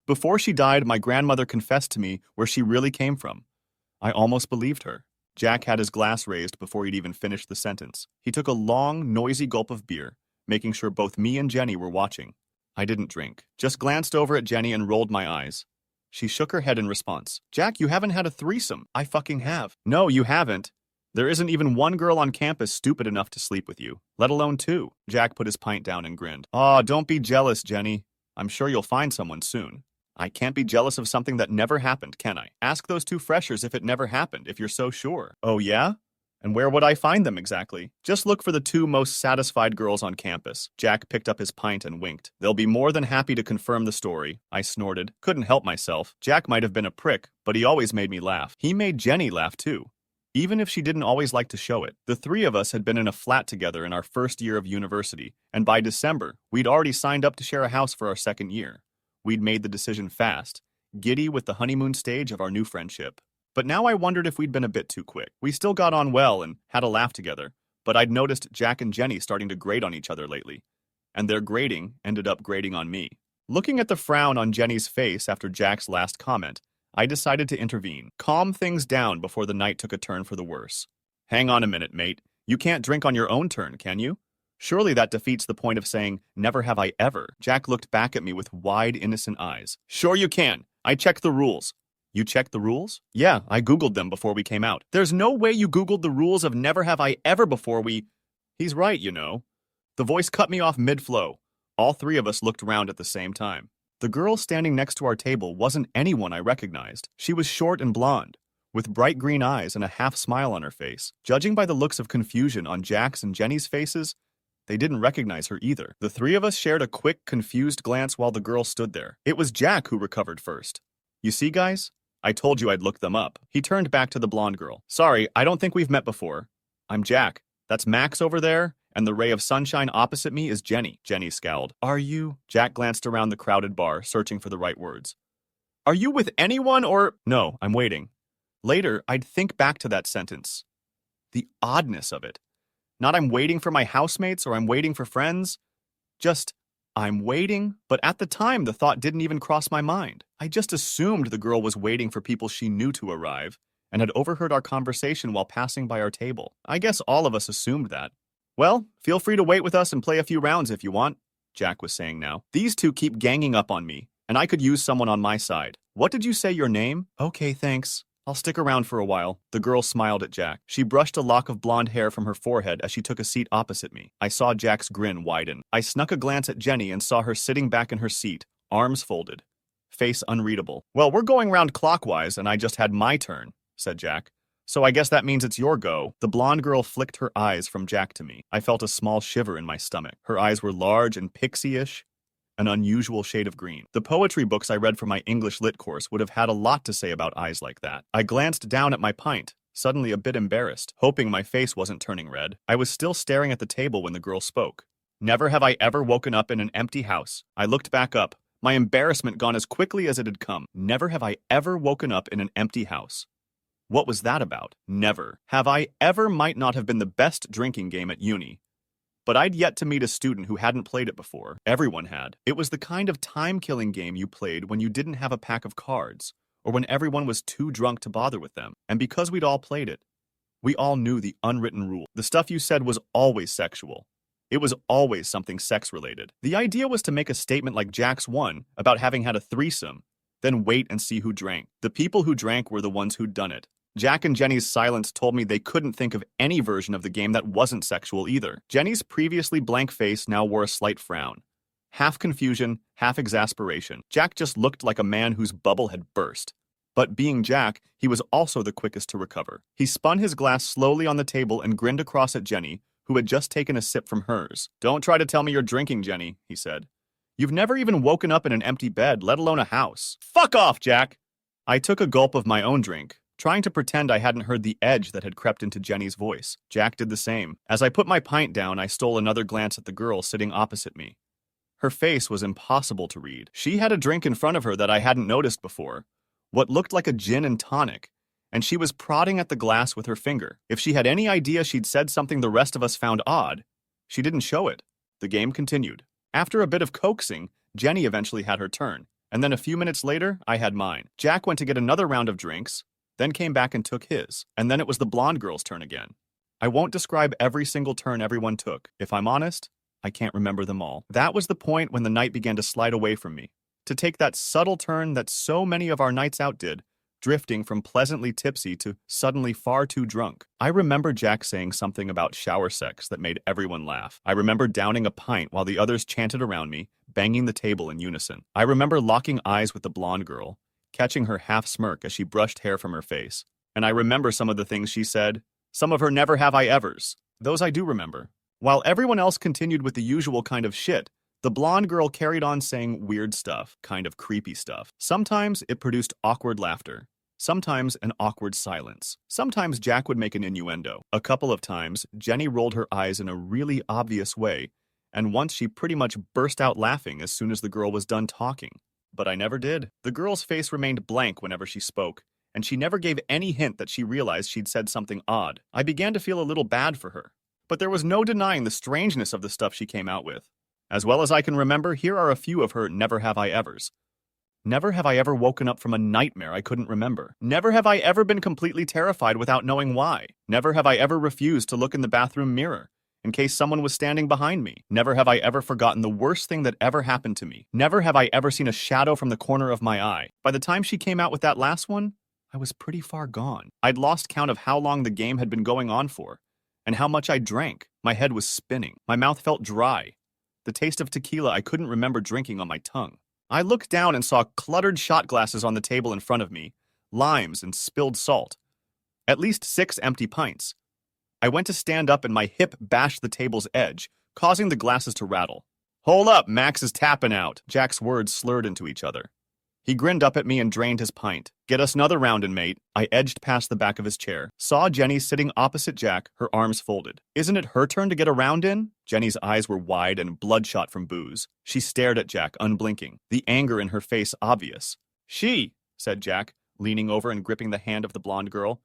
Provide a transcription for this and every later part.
Before she died, my grandmother confessed to me where she really came from. I almost believed her. Jack had his glass raised before he'd even finished the sentence. He took a long, noisy gulp of beer, making sure both me and Jenny were watching. I didn't drink, just glanced over at Jenny and rolled my eyes. She shook her head in response. Jack, you haven't had a threesome. I fucking have. No, you haven't. There isn't even one girl on campus stupid enough to sleep with you, let alone two. Jack put his pint down and grinned. Aw, don't be jealous, Jenny. I'm sure you'll find someone soon. I can't be jealous of something that never happened, can I? Ask those two freshers if it never happened, if you're so sure. Oh, yeah? And where would I find them exactly? Just look for the two most satisfied girls on campus. Jack picked up his pint and winked. They'll be more than happy to confirm the story. I snorted. Couldn't help myself. Jack might have been a prick, but he always made me laugh. He made Jenny laugh too, even if she didn't always like to show it. The three of us had been in a flat together in our first year of university, and by December, we'd already signed up to share a house for our second year. We'd made the decision fast, giddy with the honeymoon stage of our new friendship. But now I wondered if we'd been a bit too quick. We still got on well and had a laugh together, but I'd noticed Jack and Jenny starting to grate on each other lately, and their grating ended up grating on me. Looking at the frown on Jenny's face after Jack's last comment, I decided to intervene, calm things down before the night took a turn for the worse. Hang on a minute, mate. You can't drink on your own turn, can you? Surely that defeats the point of saying, never have I ever. Jack looked back at me with wide, innocent eyes. Sure you can. I checked the rules. You checked the rules? Yeah, I Googled them before we came out. There's no way you Googled the rules of never have I ever before we... He's right, you know. The voice cut me off mid-flow. All three of us looked around at the same time. The girl standing next to our table wasn't anyone I recognized. She was short and blonde, with bright green eyes and a half smile on her face. Judging by the looks of confusion on Jack's and Jenny's faces, they didn't recognize her either. The three of us shared a quick, confused glance while the girl stood there. It was Jack who recovered first. You see, guys? I told you I'd look them up. He turned back to the blonde girl. Sorry, I don't think we've met before. I'm Jack. That's Max over there, and the ray of sunshine opposite me is Jenny. Jenny scowled. Are you? Jack glanced around the crowded bar, searching for the right words. Are you with anyone or? No, I'm waiting. Later, I'd think back to that sentence. The oddness of it. Not I'm waiting for my housemates or I'm waiting for friends. Just, I'm waiting. But at the time, the thought didn't even cross my mind. I just assumed the girl was waiting for people she knew to arrive and had overheard our conversation while passing by our table. I guess all of us assumed that. Well, feel free to wait with us and play a few rounds if you want, Jack was saying now. These two keep ganging up on me, and I could use someone on my side. What did you say your name? Okay, thanks. I'll stick around for a while. The girl smiled at Jack. She brushed a lock of blonde hair from her forehead as she took a seat opposite me. I saw Jack's grin widen. I snuck a glance at Jenny and saw her sitting back in her seat, arms folded, face unreadable. Well, we're going round clockwise, and I just had my turn, said Jack. So I guess that means it's your go. The blonde girl flicked her eyes from Jack to me. I felt a small shiver in my stomach. Her eyes were large and pixie-ish, an unusual shade of green. The poetry books I read for my English lit course would have had a lot to say about eyes like that. I glanced down at my pint, suddenly a bit embarrassed, hoping my face wasn't turning red. I was still staring at the table when the girl spoke. Never have I ever woken up in an empty house. I looked back up, my embarrassment gone as quickly as it had come. Never have I ever woken up in an empty house. What was that about? Never. Have I ever might not have been the best drinking game at uni. But I'd yet to meet a student who hadn't played it before. Everyone had. It was the kind of time-killing game you played when you didn't have a pack of cards, or when everyone was too drunk to bother with them. And because we'd all played it, we all knew the unwritten rule. The stuff you said was always sexual. It was always something sex-related. The idea was to make a statement like Jack's one about having had a threesome, then wait and see who drank. The people who drank were the ones who'd done it. Jack and Jenny's silence told me they couldn't think of any version of the game that wasn't sexual either. Jenny's previously blank face now wore a slight frown. Half confusion, half exasperation. Jack just looked like a man whose bubble had burst. But being Jack, he was also the quickest to recover. He spun his glass slowly on the table and grinned across at Jenny, who had just taken a sip from hers. Don't try to tell me you're drinking, Jenny, he said. You've never even woken up in an empty bed, let alone a house. Fuck off, Jack! I took a gulp of my own drink, trying to pretend I hadn't heard the edge that had crept into Jenny's voice. Jack did the same. As I put my pint down, I stole another glance at the girl sitting opposite me. Her face was impossible to read. She had a drink in front of her that I hadn't noticed before, what looked like a gin and tonic, and she was prodding at the glass with her finger. If she had any idea she'd said something the rest of us found odd, she didn't show it. The game continued. After a bit of coaxing, Jenny eventually had her turn, And then a few minutes later, I had mine. Jack went to get another round of drinks, then came back and took his. And then it was the blonde girl's turn again. I won't describe every single turn everyone took. If I'm honest, I can't remember them all. That was the point when the night began to slide away from me, to take that subtle turn that so many of our nights out did, drifting from pleasantly tipsy to suddenly far too drunk. I remember Jack saying something about shower sex that made everyone laugh. I remember downing a pint while the others chanted around me, banging the table in unison. I remember locking eyes with the blonde girl, catching her half smirk as she brushed hair from her face. And I remember some of the things she said, some of her never have I evers. Those I do remember. While everyone else continued with the usual kind of shit, the blonde girl carried on saying weird stuff, kind of creepy stuff. Sometimes it produced awkward laughter. Sometimes an awkward silence. Sometimes Jack would make an innuendo. A couple of times, Jenny rolled her eyes in a really obvious way, and once she pretty much burst out laughing as soon as the girl was done talking. But I never did. The girl's face remained blank whenever she spoke, and she never gave any hint that she realized she'd said something odd. I began to feel a little bad for her. But there was no denying the strangeness of the stuff she came out with. As well as I can remember, here are a few of her never have I evers. Never have I ever woken up from a nightmare I couldn't remember. Never have I ever been completely terrified without knowing why. Never have I ever refused to look in the bathroom mirror in case someone was standing behind me. Never have I ever forgotten the worst thing that ever happened to me. Never have I ever seen a shadow from the corner of my eye. By the time she came out with that last one, I was pretty far gone. I'd lost count of how long the game had been going on for, and how much I drank. My head was spinning. My mouth felt dry. The taste of tequila I couldn't remember drinking on my tongue. I looked down and saw cluttered shot glasses on the table in front of me, limes and spilled salt. At least 6 empty pints. I went to stand up and my hip bashed the table's edge, causing the glasses to rattle. "Hold up, Max is tapping out." Jack's words slurred into each other. He grinned up at me and drained his pint. "Get us another round in, mate." I edged past the back of his chair, saw Jenny sitting opposite Jack, her arms folded. "Isn't it her turn to get a round in?" Jenny's eyes were wide and bloodshot from booze. She stared at Jack, unblinking, the anger in her face obvious. "She," said Jack, leaning over and gripping the hand of the blonde girl.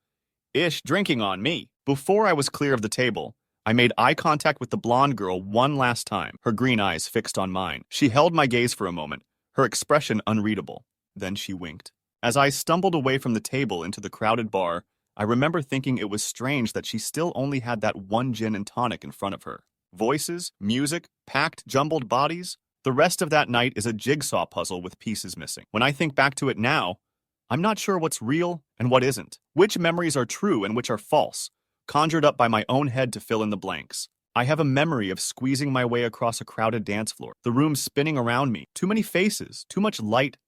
"Ish drinking on me." Before I was clear of the table, I made eye contact with the blonde girl one last time, her green eyes fixed on mine. She held my gaze for a moment, her expression unreadable. Then she winked. As I stumbled away from the table into the crowded bar, I remember thinking it was strange that she still only had that one gin and tonic in front of her. Voices, music, packed, jumbled bodies. The rest of that night is a jigsaw puzzle with pieces missing. When I think back to it now, I'm not sure what's real and what isn't. Which memories are true and which are false, conjured up by my own head to fill in the blanks. I have a memory of squeezing my way across a crowded dance floor, the room spinning around me, too many faces, too much light,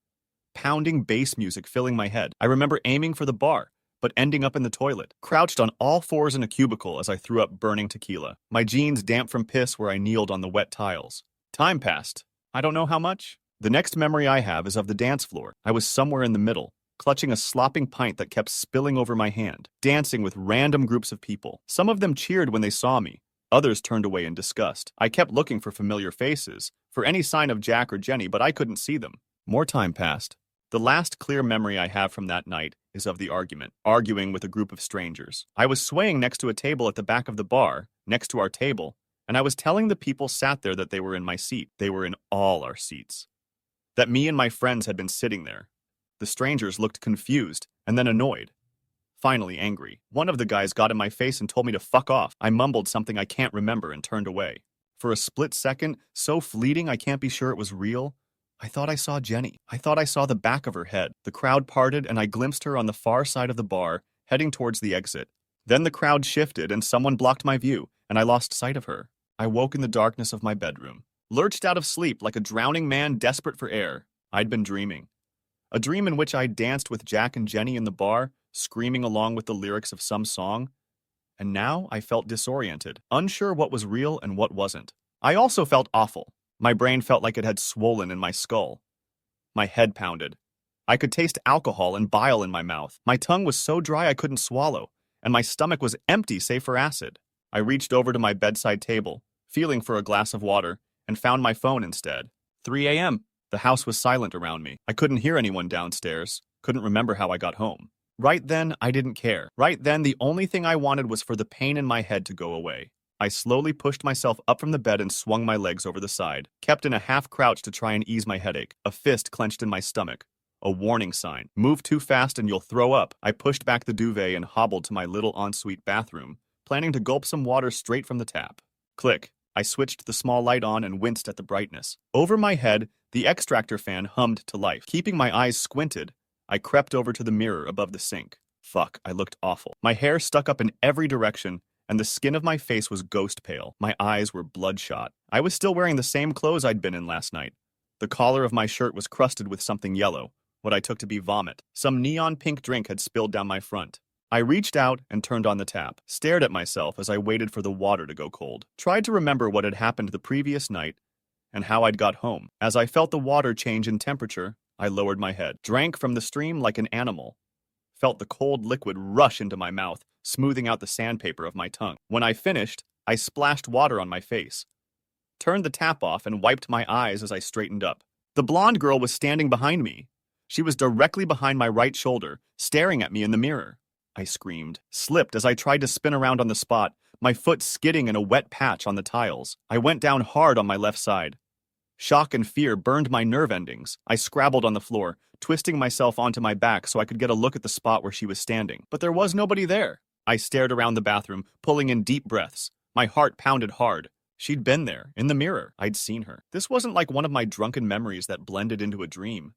pounding bass music filling my head. I remember aiming for the bar, but ending up in the toilet, crouched on all fours in a cubicle as I threw up burning tequila, my jeans damp from piss where I kneeled on the wet tiles. Time passed. I don't know how much. The next memory I have is of the dance floor. I was somewhere in the middle, clutching a slopping pint that kept spilling over my hand, dancing with random groups of people. Some of them cheered when they saw me. Others turned away in disgust. I kept looking for familiar faces, for any sign of Jack or Jenny, but I couldn't see them. More time passed. The last clear memory I have from that night is of the arguing with a group of strangers. I was swaying next to a table at the back of the bar, next to our table, and I was telling the people sat there that they were in my seat. They were in all our seats. That me and my friends had been sitting there. The strangers looked confused, and then annoyed. Finally angry. One of the guys got in my face and told me to fuck off. I mumbled something I can't remember and turned away. For a split second, so fleeting I can't be sure it was real, I thought I saw Jenny. I thought I saw the back of her head. The crowd parted and I glimpsed her on the far side of the bar, heading towards the exit. Then the crowd shifted and someone blocked my view, and I lost sight of her. I woke in the darkness of my bedroom. Lurched out of sleep like a drowning man desperate for air. I'd been dreaming. A dream in which I danced with Jack and Jenny in the bar, screaming along with the lyrics of some song. And now I felt disoriented, unsure what was real and what wasn't. I also felt awful. My brain felt like it had swollen in my skull. My head pounded. I could taste alcohol and bile in my mouth. My tongue was so dry I couldn't swallow, and my stomach was empty save for acid. I reached over to my bedside table, feeling for a glass of water, and found my phone instead. 3 a.m. The house was silent around me. I couldn't hear anyone downstairs, couldn't remember how I got home. Right then, I didn't care. Right then, the only thing I wanted was for the pain in my head to go away. I slowly pushed myself up from the bed and swung my legs over the side, kept in a half crouch to try and ease my headache, a fist clenched in my stomach. A warning sign. Move too fast and you'll throw up. I pushed back the duvet and hobbled to my little ensuite bathroom, planning to gulp some water straight from the tap. Click. I switched the small light on and winced at the brightness. Over my head, the extractor fan hummed to life. Keeping my eyes squinted, I crept over to the mirror above the sink. Fuck, I looked awful. My hair stuck up in every direction, and the skin of my face was ghost pale. My eyes were bloodshot. I was still wearing the same clothes I'd been in last night. The collar of my shirt was crusted with something yellow, what I took to be vomit. Some neon pink drink had spilled down my front. I reached out and turned on the tap, stared at myself as I waited for the water to go cold. Tried to remember what had happened the previous night and how I'd got home. As I felt the water change in temperature, I lowered my head, drank from the stream like an animal, felt the cold liquid rush into my mouth, smoothing out the sandpaper of my tongue. When I finished, I splashed water on my face, turned the tap off, and wiped my eyes as I straightened up. The blonde girl was standing behind me. She was directly behind my right shoulder, staring at me in the mirror. I screamed, slipped as I tried to spin around on the spot, my foot skidding in a wet patch on the tiles. I went down hard on my left side. Shock and fear burned my nerve endings. I scrabbled on the floor, twisting myself onto my back so I could get a look at the spot where she was standing. But there was nobody there. I stared around the bathroom, pulling in deep breaths. My heart pounded hard. She'd been there, in the mirror. I'd seen her. This wasn't like one of my drunken memories that blended into a dream.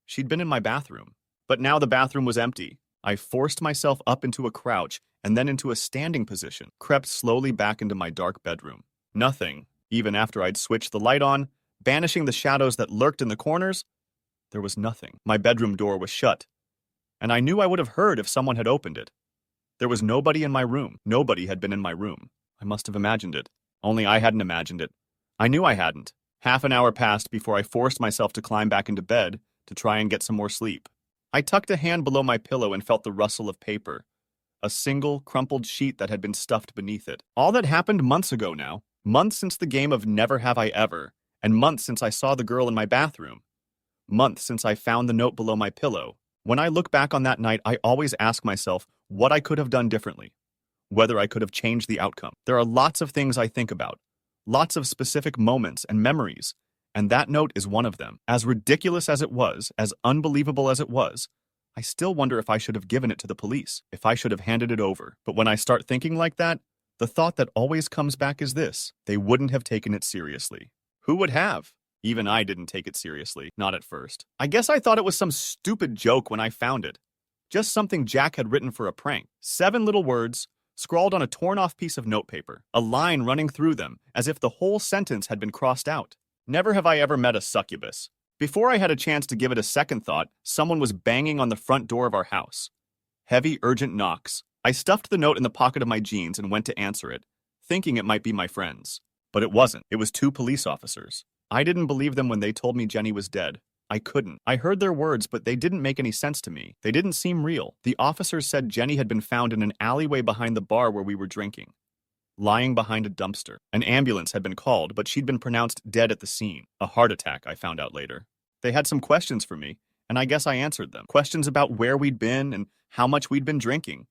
She'd been in my bathroom. But now the bathroom was empty. I forced myself up into a crouch and then into a standing position, crept slowly back into my dark bedroom. Nothing, even after I'd switched the light on, banishing the shadows that lurked in the corners. There was nothing. My bedroom door was shut, and I knew I would have heard if someone had opened it. There was nobody in my room. Nobody had been in my room. I must have imagined it. Only I hadn't imagined it. I knew I hadn't. Half an hour passed before I forced myself to climb back into bed to try and get some more sleep. I tucked a hand below my pillow and felt the rustle of paper, a single, crumpled sheet that had been stuffed beneath it. All that happened months ago now. Months since the game of Never Have I Ever, and months since I saw the girl in my bathroom. Months since I found the note below my pillow. When I look back on that night, I always ask myself what I could have done differently, whether I could have changed the outcome. There are lots of things I think about, lots of specific moments and memories, and that note is one of them. As ridiculous as it was, as unbelievable as it was, I still wonder if I should have given it to the police, if I should have handed it over. But when I start thinking like that, the thought that always comes back is this: they wouldn't have taken it seriously. Who would have? Even I didn't take it seriously, not at first. I guess I thought it was some stupid joke when I found it. Just something Jack had written for a prank. 7 little words, scrawled on a torn-off piece of notepaper, a line running through them, as if the whole sentence had been crossed out. Never have I ever met a succubus. Before I had a chance to give it a second thought, someone was banging on the front door of our house. Heavy, urgent knocks. I stuffed the note in the pocket of my jeans and went to answer it, thinking it might be my friends. But it wasn't. It was 2 police officers. I didn't believe them when they told me Jenny was dead. I couldn't. I heard their words, but they didn't make any sense to me. They didn't seem real. The officers said Jenny had been found in an alleyway behind the bar where we were drinking, lying behind a dumpster. An ambulance had been called, but she'd been pronounced dead at the scene. A heart attack, I found out later. They had some questions for me, and I guess I answered them. Questions about where we'd been and how much we'd been drinking,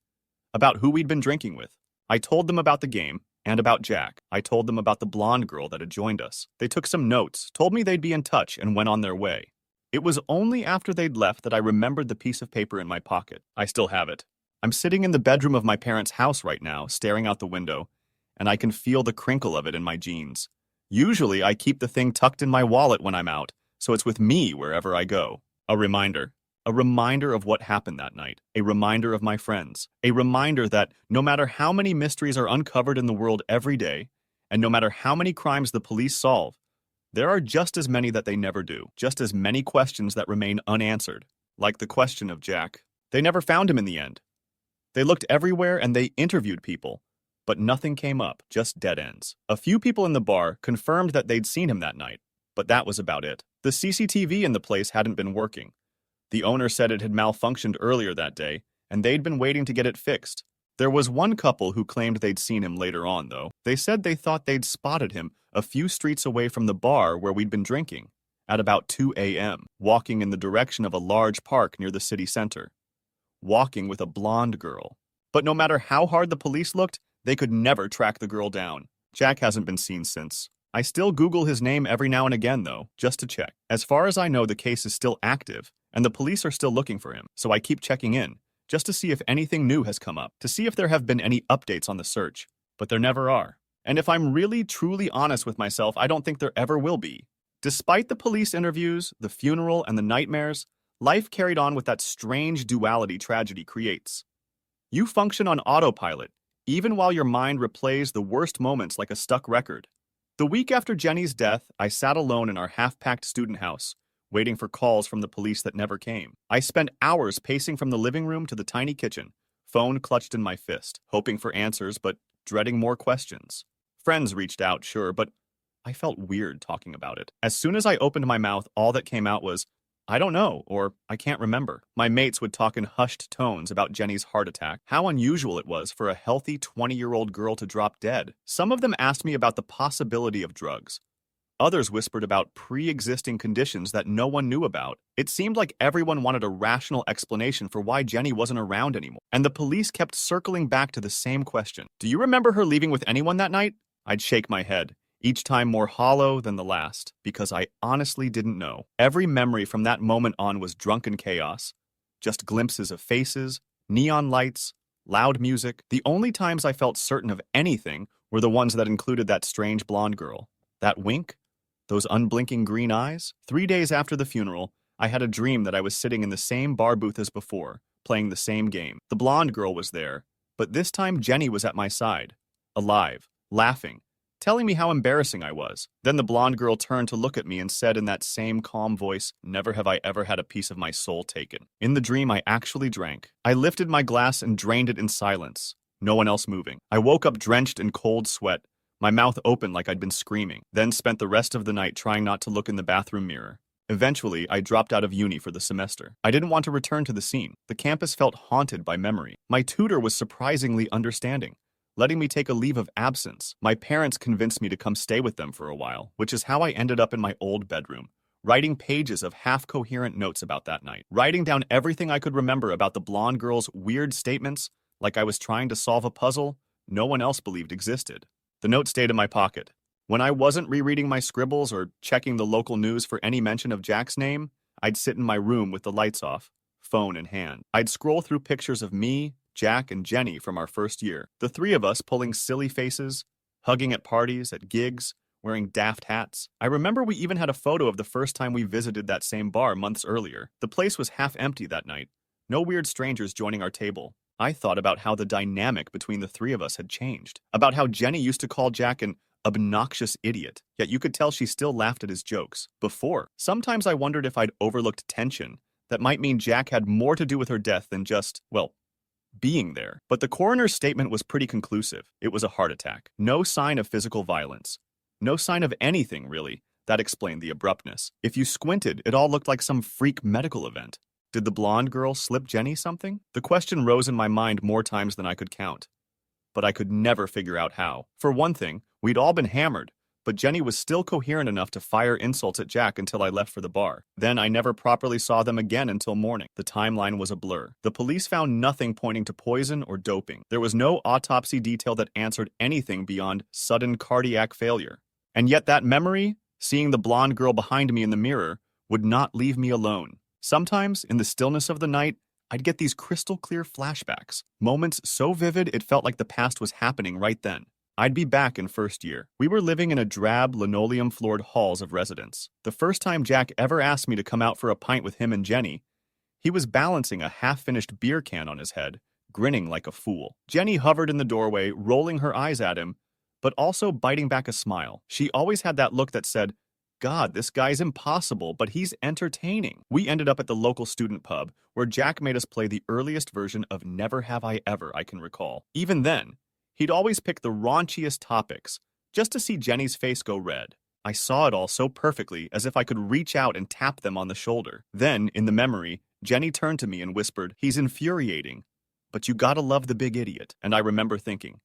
about who we'd been drinking with. I told them about the game and about Jack. I told them about the blonde girl that had joined us. They took some notes, told me they'd be in touch, and went on their way. It was only after they'd left that I remembered the piece of paper in my pocket. I still have it. I'm sitting in the bedroom of my parents' house right now, staring out the window, and I can feel the crinkle of it in my jeans. Usually, I keep the thing tucked in my wallet when I'm out, so it's with me wherever I go. A reminder. A reminder of what happened that night. A reminder of my friends. A reminder that no matter how many mysteries are uncovered in the world every day, and no matter how many crimes the police solve, there are just as many that they never do. Just as many questions that remain unanswered. Like the question of Jack. They never found him in the end. They looked everywhere and they interviewed people, but nothing came up, just dead ends. A few people in the bar confirmed that they'd seen him that night, but that was about it. The CCTV in the place hadn't been working. The owner said it had malfunctioned earlier that day, and they'd been waiting to get it fixed. There was one couple who claimed they'd seen him later on, though. They said they thought they'd spotted him a few streets away from the bar where we'd been drinking, at about 2 a.m., walking in the direction of a large park near the city center. Walking with a blonde girl. But no matter how hard the police looked, they could never track the girl down. Jack hasn't been seen since. I still Google his name every now and again, though, just to check. As far as I know, the case is still active, and the police are still looking for him, so I keep checking in, just to see if anything new has come up, to see if there have been any updates on the search. But there never are. And if I'm really, truly honest with myself, I don't think there ever will be. Despite the police interviews, the funeral, and the nightmares, life carried on with that strange duality tragedy creates. You function on autopilot, even while your mind replays the worst moments like a stuck record. The week after Jenny's death, I sat alone in our half-packed student house, waiting for calls from the police that never came. I spent hours pacing from the living room to the tiny kitchen, phone clutched in my fist, hoping for answers but dreading more questions. Friends reached out, sure, but I felt weird talking about it. As soon as I opened my mouth, all that came out was, I don't know, or I can't remember. My mates would talk in hushed tones about Jenny's heart attack, how unusual it was for a healthy 20-year-old girl to drop dead. Some of them asked me about the possibility of drugs. Others whispered about pre-existing conditions that no one knew about. It seemed like everyone wanted a rational explanation for why Jenny wasn't around anymore. And the police kept circling back to the same question. Do you remember her leaving with anyone that night? I'd shake my head, each time more hollow than the last, because I honestly didn't know. Every memory from that moment on was drunken chaos. Just glimpses of faces, neon lights, loud music. The only times I felt certain of anything were the ones that included that strange blonde girl. That wink? Those unblinking green eyes? 3 days after the funeral, I had a dream that I was sitting in the same bar booth as before, playing the same game. The blonde girl was there, but this time Jenny was at my side, alive, laughing, telling me how embarrassing I was. Then the blonde girl turned to look at me and said in that same calm voice, "Never have I ever had a piece of my soul taken." In the dream, I actually drank. I lifted my glass and drained it in silence, no one else moving. I woke up drenched in cold sweat, my mouth open like I'd been screaming, then spent the rest of the night trying not to look in the bathroom mirror. Eventually, I dropped out of uni for the semester. I didn't want to return to the scene. The campus felt haunted by memory. My tutor was surprisingly understanding, letting me take a leave of absence. My parents convinced me to come stay with them for a while, which is how I ended up in my old bedroom, writing pages of half-coherent notes about that night, writing down everything I could remember about the blonde girl's weird statements, like I was trying to solve a puzzle no one else believed existed. The note stayed in my pocket. When I wasn't rereading my scribbles or checking the local news for any mention of Jack's name, I'd sit in my room with the lights off, phone in hand. I'd scroll through pictures of me, Jack, and Jenny from our first year. The three of us pulling silly faces, hugging at parties, at gigs, wearing daft hats. I remember we even had a photo of the first time we visited that same bar months earlier. The place was half empty that night. No weird strangers joining our table. I thought about how the dynamic between the three of us had changed, about how Jenny used to call Jack an obnoxious idiot, yet you could tell she still laughed at his jokes. Before, sometimes I wondered if I'd overlooked tension that might mean Jack had more to do with her death than just, well, being there. But the coroner's statement was pretty conclusive. It was a heart attack. No sign of physical violence. No sign of anything, really. That explained the abruptness. If you squinted, it all looked like some freak medical event. Did the blonde girl slip Jenny something? The question rose in my mind more times than I could count. But I could never figure out how. For one thing, we'd all been hammered, but Jenny was still coherent enough to fire insults at Jack until I left for the bar. Then I never properly saw them again until morning. The timeline was a blur. The police found nothing pointing to poison or doping. There was no autopsy detail that answered anything beyond sudden cardiac failure. And yet that memory, seeing the blonde girl behind me in the mirror, would not leave me alone. Sometimes, in the stillness of the night, I'd get these crystal clear flashbacks, moments so vivid it felt like the past was happening right then. I'd be back in first year. We were living in a drab, linoleum-floored halls of residence. The first time Jack ever asked me to come out for a pint with him and Jenny, he was balancing a half-finished beer can on his head, grinning like a fool. Jenny hovered in the doorway, rolling her eyes at him, but also biting back a smile. She always had that look that said, "God, this guy's impossible, but he's entertaining." We ended up at the local student pub, where Jack made us play the earliest version of Never Have I Ever I can recall. Even then, he'd always pick the raunchiest topics, just to see Jenny's face go red. I saw it all so perfectly, as if I could reach out and tap them on the shoulder. Then, in the memory, Jenny turned to me and whispered, "He's infuriating, but you gotta love the big idiot." And I remember thinking,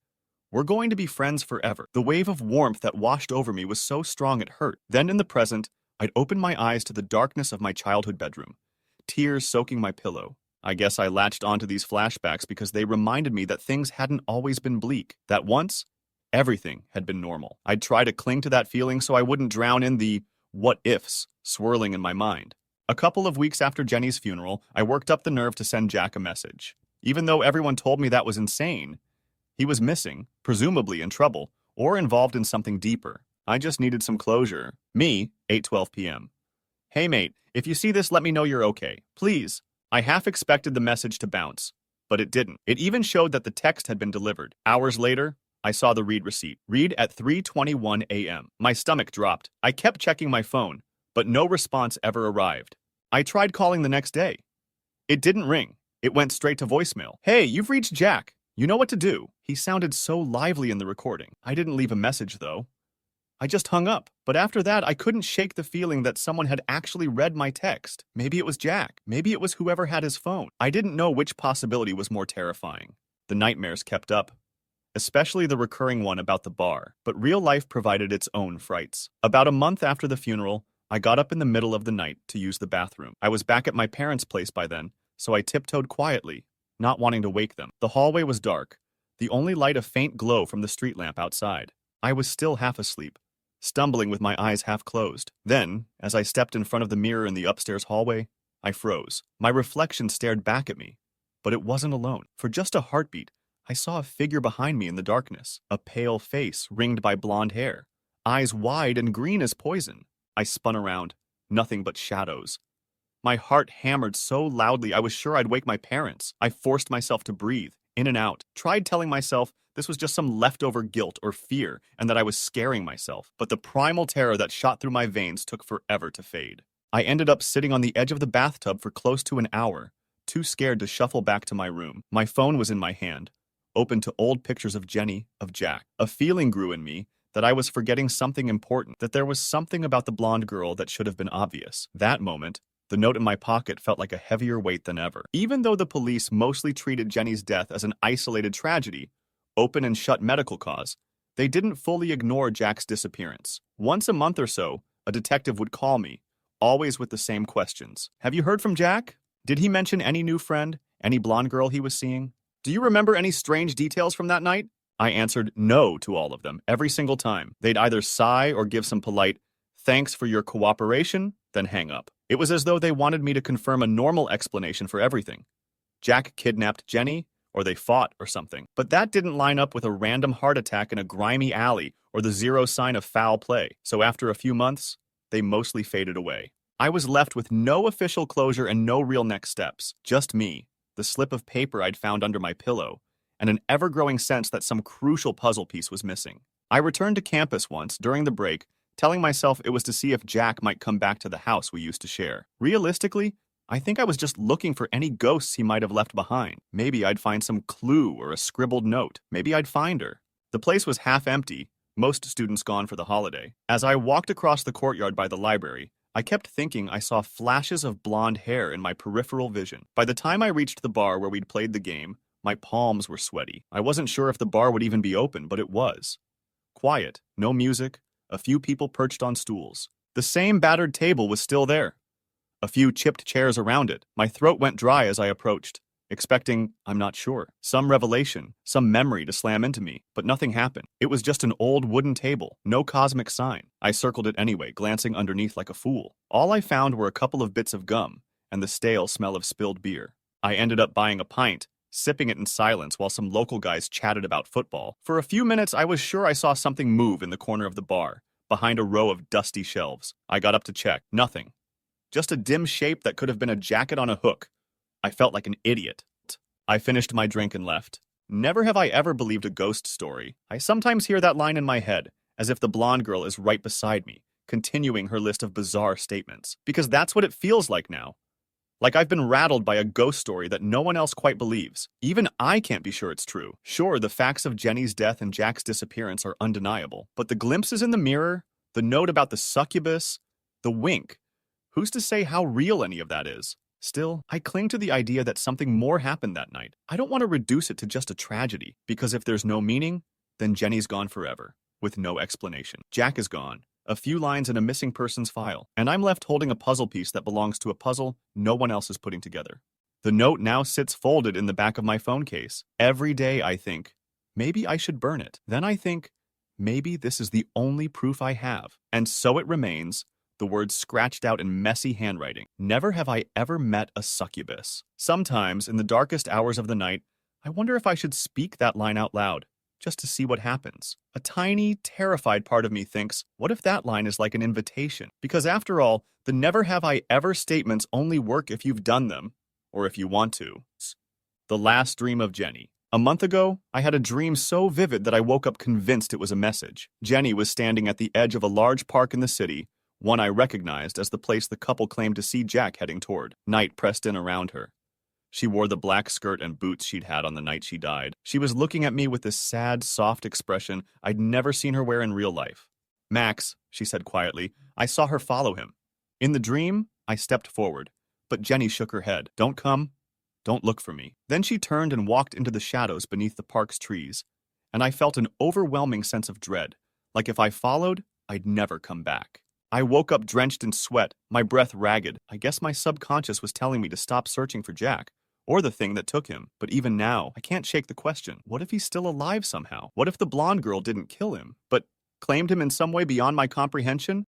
we're going to be friends forever. The wave of warmth that washed over me was so strong it hurt. Then in the present, I'd open my eyes to the darkness of my childhood bedroom, tears soaking my pillow. I guess I latched onto these flashbacks because they reminded me that things hadn't always been bleak, that once, Everything had been normal. I'd try to cling to that feeling so I wouldn't drown in the what-ifs swirling in my mind. A couple of weeks after Jenny's funeral, I worked up the nerve to send Jack a message. Even though everyone told me that was insane, he was missing, presumably in trouble, or involved in something deeper. I just needed some closure. Me, 8:12 p.m. Hey mate, if you see this, let me know you're okay. Please. I half expected the message to bounce, but it didn't. It even showed that the text had been delivered. Hours later, I saw the read receipt. Read at 3:21 a.m. My stomach dropped. I kept checking my phone, but no response ever arrived. I tried calling the next day. It didn't ring. It went straight to voicemail. Hey, you've reached Jack. You know what to do. He sounded so lively in the recording. I didn't leave a message, though. I just hung up. But after that, I couldn't shake the feeling that someone had actually read my text. Maybe it was Jack. Maybe it was whoever had his phone. I didn't know which possibility was more terrifying. The nightmares kept up, especially the recurring one about the bar. But real life provided its own frights. About a month after the funeral, I got up in the middle of the night to use the bathroom. I was back at my parents' place by then, so I tiptoed quietly, not wanting to wake them. The hallway was dark, the only light a faint glow from the street lamp outside. I was still half asleep, stumbling with my eyes half closed. Then, as I stepped in front of the mirror in the upstairs hallway, I froze. My reflection stared back at me, but it wasn't alone. For just a heartbeat, I saw a figure behind me in the darkness, a pale face ringed by blonde hair, eyes wide and green as poison. I spun around, nothing but shadows. My heart hammered so loudly I was sure I'd wake my parents. I forced myself to breathe, in and out, tried telling myself this was just some leftover guilt or fear and that I was scaring myself. But the primal terror that shot through my veins took forever to fade. I ended up sitting on the edge of the bathtub for close to an hour, too scared to shuffle back to my room. My phone was in my hand, open to old pictures of Jenny, of Jack. A feeling grew in me that I was forgetting something important, that there was something about the blonde girl that should have been obvious. That moment, the note in my pocket felt like a heavier weight than ever. Even though the police mostly treated Jenny's death as an isolated tragedy, open and shut medical cause, they didn't fully ignore Jack's disappearance. Once a month or so, a detective would call me, always with the same questions. Have you heard from Jack? Did he mention any new friend? Any blonde girl he was seeing? Do you remember any strange details from that night? I answered no to all of them, every single time. They'd either sigh or give some polite, thanks for your cooperation, then hang up. It was as though they wanted me to confirm a normal explanation for everything. Jack kidnapped Jenny, or they fought or something. But that didn't line up with a random heart attack in a grimy alley or the zero sign of foul play. So after a few months, they mostly faded away. I was left with no official closure and no real next steps. Just me, the slip of paper I'd found under my pillow, and an ever-growing sense that some crucial puzzle piece was missing. I returned to campus once, during the break, telling myself it was to see if Jack might come back to the house we used to share. Realistically, I think I was just looking for any ghosts he might have left behind. Maybe I'd find some clue or a scribbled note. Maybe I'd find her. The place was half empty, most students gone for the holiday. As I walked across the courtyard by the library, I kept thinking I saw flashes of blonde hair in my peripheral vision. By the time I reached the bar where we'd played the game, my palms were sweaty. I wasn't sure if the bar would even be open, but it was. Quiet, no music, a few people perched on stools. The same battered table was still there. A few chipped chairs around it. My throat went dry as I approached, expecting, I'm not sure, some revelation, some memory to slam into me, but nothing happened. It was just an old wooden table, no cosmic sign. I circled it anyway, glancing underneath like a fool. All I found were a couple of bits of gum and the stale smell of spilled beer. I ended up buying a pint, sipping it in silence while some local guys chatted about football. For a few minutes, I was sure I saw something move in the corner of the bar, behind a row of dusty shelves. I got up to check. Nothing. Just a dim shape that could have been a jacket on a hook. I felt like an idiot. I finished my drink and left. Never have I ever believed a ghost story. I sometimes hear that line in my head, as if the blonde girl is right beside me, continuing her list of bizarre statements. Because that's what it feels like now. Like I've been rattled by a ghost story that no one else quite believes. Even I can't be sure it's true. Sure, the facts of Jenny's death and Jack's disappearance are undeniable. But the glimpses in the mirror, the note about the succubus, the wink, who's to say how real any of that is? Still, I cling to the idea that something more happened that night. I don't want to reduce it to just a tragedy, because if there's no meaning, then Jenny's gone forever, with no explanation. Jack is gone. A few lines in a missing persons file, and I'm left holding a puzzle piece that belongs to a puzzle no one else is putting together. The note now sits folded in the back of my phone case. Every day I think, maybe I should burn it. Then I think, Maybe this is the only proof I have. And so it remains, the words scratched out in messy handwriting. Never have I ever met a succubus. Sometimes, in the darkest hours of the night, I wonder if I should speak that line out loud, just to see what happens. A tiny, terrified part of me thinks, what if that line is like an invitation? Because after all, the never have I ever statements only work if you've done them, or if you want to. The last dream of Jenny. A month ago, I had a dream so vivid that I woke up convinced it was a message. Jenny was standing at the edge of a large park in the city, one I recognized as the place the couple claimed to see Jack heading toward. Night pressed in around her. She wore the black skirt and boots she'd had on the night she died. She was looking at me with this sad, soft expression I'd never seen her wear in real life. "Max," she said quietly, "I saw her follow him." In the dream, I stepped forward, but Jenny shook her head. "Don't come. Don't look for me." Then she turned and walked into the shadows beneath the park's trees, and I felt an overwhelming sense of dread, like if I followed, I'd never come back. I woke up drenched in sweat, my breath ragged. I guess my subconscious was telling me to stop searching for Jack, or the thing that took him. But even now, I can't shake the question. What if he's still alive somehow? What if the blonde girl didn't kill him, but claimed him in some way beyond my comprehension?